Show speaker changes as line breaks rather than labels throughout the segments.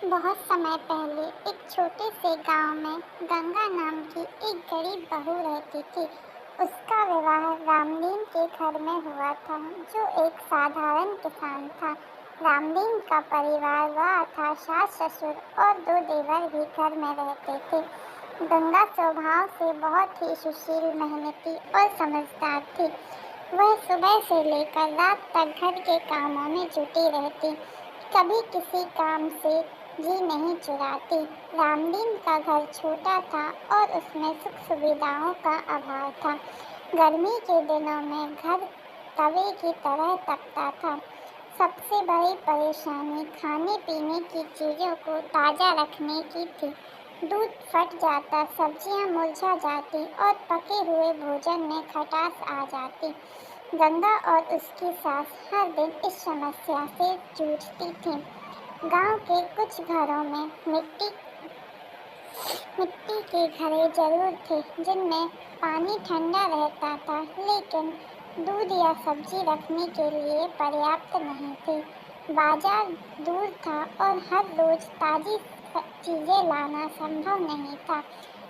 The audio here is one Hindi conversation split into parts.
बहुत समय पहले एक छोटे से गांव में गंगा नाम की एक गरीब बहू रहती थी। उसका विवाह रामदीन के घर में हुआ था, जो एक साधारण किसान था। रामदीन का परिवार वह था, सास ससुर और दो देवर भी घर में रहते थे। गंगा स्वभाव से बहुत ही सुशील, मेहनती और समझदार थी। वह सुबह से लेकर रात तक घर के कामों में जुटी रहती, कभी किसी काम से जी नहीं चुराती। रामदीन का घर छोटा था और उसमें सुख सुविधाओं का अभाव था। गर्मी के दिनों में घर तवे की तरह तपता था। सबसे बड़ी परेशानी खाने पीने की चीज़ों को ताज़ा रखने की थी। दूध फट जाता, सब्जियां मुरझा जाती और पके हुए भोजन में खटास आ जाती। गंगा और उसकी सास हर दिन इस समस्या से जूझती थीं। गांव के कुछ घरों में मिट्टी के घड़े जरूर थे, जिनमें पानी ठंडा रहता था, लेकिन दूध या सब्जी रखने के लिए पर्याप्त नहीं थे। बाजार दूर था और हर रोज ताजी चीजें लाना संभव नहीं था।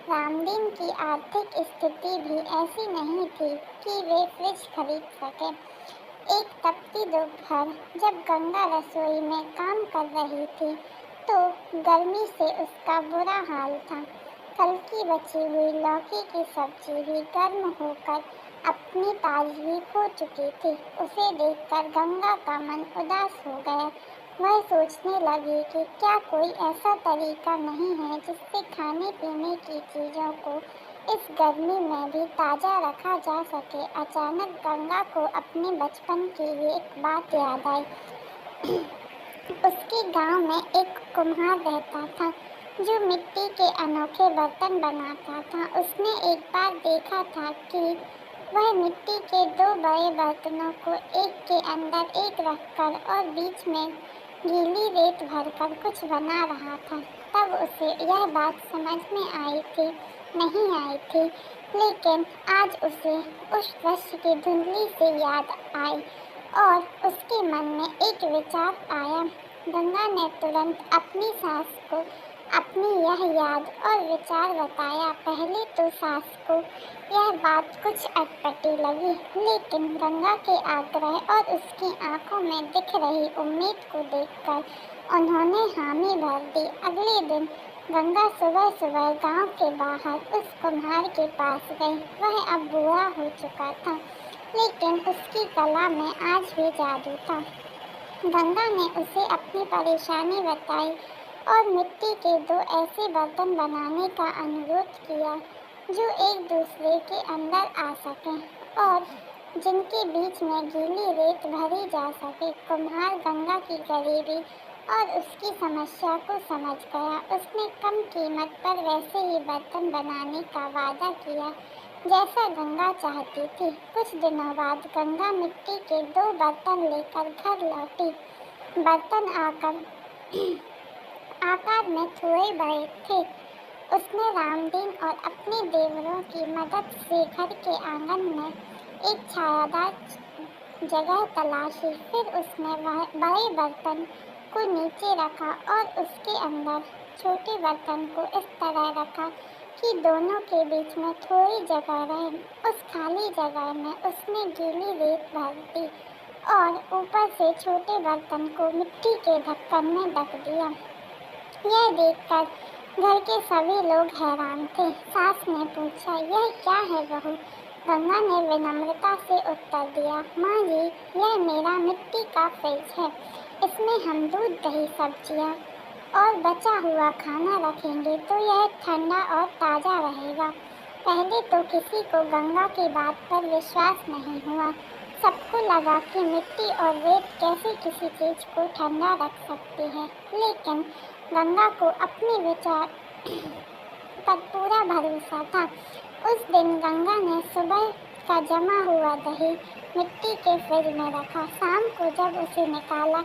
रामदीन की आर्थिक स्थिति भी ऐसी नहीं थी कि वे फ्रिज खरीद सके। एक तपती दोपहर जब गंगा रसोई में काम कर रही थी, तो गर्मी से उसका बुरा हाल था। कल की बची हुई लौकी की सब्जी भी गर्म होकर अपनी ताजगी खो चुकी थी। उसे देखकर गंगा का मन उदास हो गया। वह सोचने लगी कि क्या कोई ऐसा तरीका नहीं है जिससे खाने पीने की चीज़ों को इस गर्मी में भी ताज़ा रखा जा सके। अचानक गंगा को अपने बचपन की एक बात याद आई। उसके गांव में एक कुम्हार रहता था, जो मिट्टी के अनोखे बर्तन बनाता था। उसने एक बार देखा था कि वह मिट्टी के दो बड़े बर्तनों को एक के अंदर एक रखकर और बीच में गीली रेत भरकर कुछ बना रहा था। तब उसे यह बात समझ में आई थी नहीं आई थी, लेकिन आज उसे उस दृश्य की धुंधली से याद आई और उसके मन में एक विचार आया। गंगा ने तुरंत अपनी सास को अपनी यह याद और विचार बताया। पहले तो सास को यह बात कुछ अटपटी लगी, लेकिन गंगा के आग्रह और उसकी आंखों में दिख रही उम्मीद को देखकर उन्होंने हामी भर दी। अगले दिन गंगा सुबह सुबह गांव के बाहर उस कुम्हार के पास गई। वह अब बूढ़ा हो चुका था, लेकिन उसकी कला में आज भी जादू था। गंगा ने उसे अपनी परेशानी बताई और मिट्टी के दो ऐसे बर्तन बनाने का अनुरोध किया जो एक दूसरे के अंदर आ सकें और जिनके बीच में गीली रेत भरी जा सके। कुम्हार गंगा की गरीबी और उसकी समस्या को समझ गया। उसने कम कीमत पर वैसे ही बर्तन बनाने का वादा किया जैसा गंगा चाहती थी। कुछ दिनों बाद गंगा मिट्टी के दो बर्तन लेकर घर लौटी। बर्तन आकार में थोड़े बड़े थे। उसने रामदीन और अपने देवरों की मदद से घर के आंगन में एक छायादार जगह तलाशी। फिर उसने वह बड़े बर्तन को नीचे रखा और उसके अंदर छोटे बर्तन को इस तरह रखा कि दोनों के बीच में थोड़ी जगह रहे। उस खाली जगह में उसने गीली रेत भर दी और ऊपर से छोटे बर्तन को मिट्टी के ढक्कन में ढक दिया। यह देखकर घर के सभी लोग हैरान थे। सास ने पूछा, यह क्या है बहू? गंगा ने विनम्रता से उत्तर दिया, माँ जी, यह मेरा मिट्टी का फ्रिज है। इसमें हम दूध, दही, सब्जियाँ और बचा हुआ खाना रखेंगे तो यह ठंडा और ताज़ा रहेगा। पहले तो किसी को गंगा की बात पर विश्वास नहीं हुआ। सबको लगा कि मिट्टी और रेत कैसे किसी चीज़ को ठंडा रख सकती है, लेकिन गंगा को अपने विचार पर पूरा भरोसा था। उस दिन गंगा ने सुबह का जमा हुआ दही मिट्टी के फ्रिज में रखा। शाम को जब उसे निकाला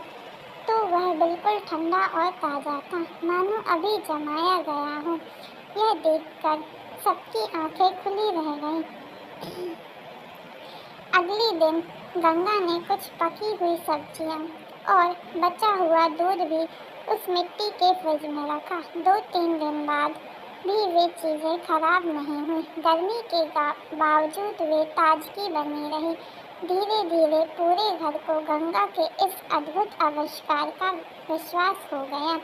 तो वह बिल्कुल ठंडा और ताज़ा था, मानो अभी जमाया गया हो। यह देखकर सबकी आंखें खुली रह गईं। अगले दिन गंगा ने कुछ पकी हुई सब्जियां और बचा हुआ दूध भी उस मिट्टी के फ्रिज में रखा। 2-3 दिन बाद भी वे चीज़ें खराब नहीं हुई। गर्मी के बावजूद वे ताजगी बनी रही। धीरे धीरे पूरे घर को गंगा के इस अद्भुत आविष्कार का विश्वास हो गया।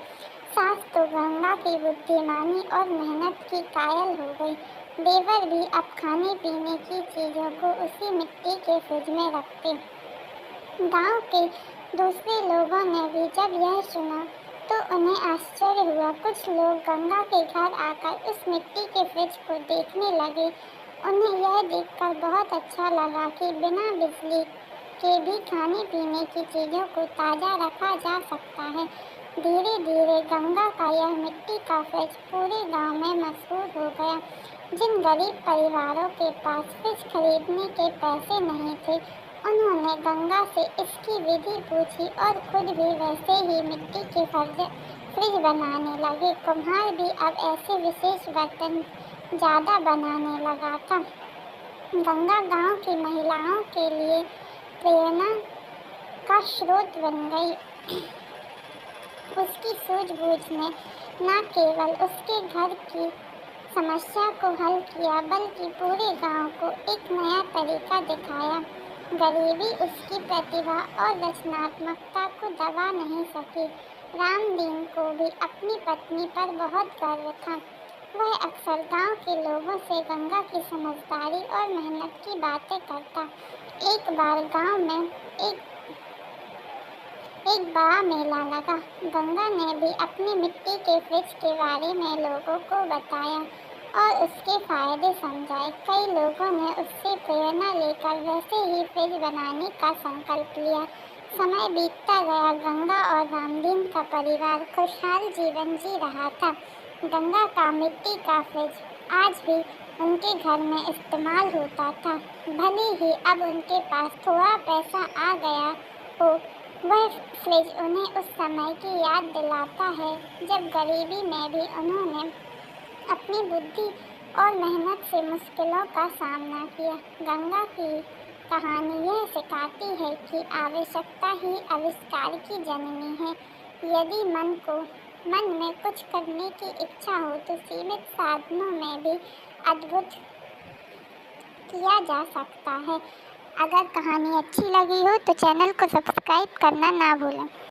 सास तो गंगा की बुद्धिमानी और मेहनत की कायल हो गई। देवर भी अब खाने पीने की चीज़ों को उसी मिट्टी के फ्रिज में रखते। गांव के दूसरे लोगों ने भी जब यह सुना तो उन्हें आश्चर्य हुआ। कुछ लोग गंगा के घर आकर उस मिट्टी के फ्रिज को देखने लगे। उन्हें यह देखकर बहुत अच्छा लगा कि बिना बिजली के भी खाने पीने की चीज़ों को ताज़ा रखा जा सकता है। धीरे धीरे गंगा का यह मिट्टी का फ्रिज पूरे गांव में मशहूर हो गया। जिन गरीब परिवारों के पास फ्रिज खरीदने के पैसे नहीं थे, उन्होंने गंगा से इसकी विधि पूछी और खुद भी वैसे ही मिट्टी के फ्रिज बनाने लगे। कुम्हार भी अब ऐसे विशेष बर्तन ज़्यादा बनाने लगा था। गंगा गांव की महिलाओं के लिए प्रेरणा का स्रोत बन गई। उसकी सूझबूझ ने न केवल उसके घर की समस्या को हल किया, बल्कि पूरे गांव को एक नया तरीका दिखाया। गरीबी उसकी प्रतिभा और रचनात्मकता को दबा नहीं सकी। रामदीन को भी अपनी पत्नी पर बहुत गर्व था। वह अक्सर गांव के लोगों से गंगा की समझदारी और मेहनत की बातें करता। एक बार गांव में एक बड़ा मेला लगा। गंगा ने भी अपनी मिट्टी के फ्रिज के बारे में लोगों को बताया और उसके फायदे समझाए। कई लोगों ने उससे प्रेरणा लेकर वैसे ही फ्रिज बनाने का संकल्प लिया। समय बीतता गया। गंगा और रामदीन का परिवार खुशहाल जीवन जी रहा था। गंगा का मिट्टी का फ्रिज आज भी उनके घर में इस्तेमाल होता था। भले ही अब उनके पास थोड़ा पैसा आ गया हो, वह फ्रिज उन्हें उस समय की याद दिलाता है जब गरीबी में भी उन्होंने अपनी बुद्धि और मेहनत से मुश्किलों का सामना किया। गंगा की कहानी यह सिखाती है कि आवश्यकता ही आविष्कार की जननी है। यदि मन में कुछ करने की इच्छा हो तो सीमित साधनों में भी अद्भुत किया जा सकता है। अगर कहानी अच्छी लगी हो तो चैनल को सब्सक्राइब करना ना भूलें।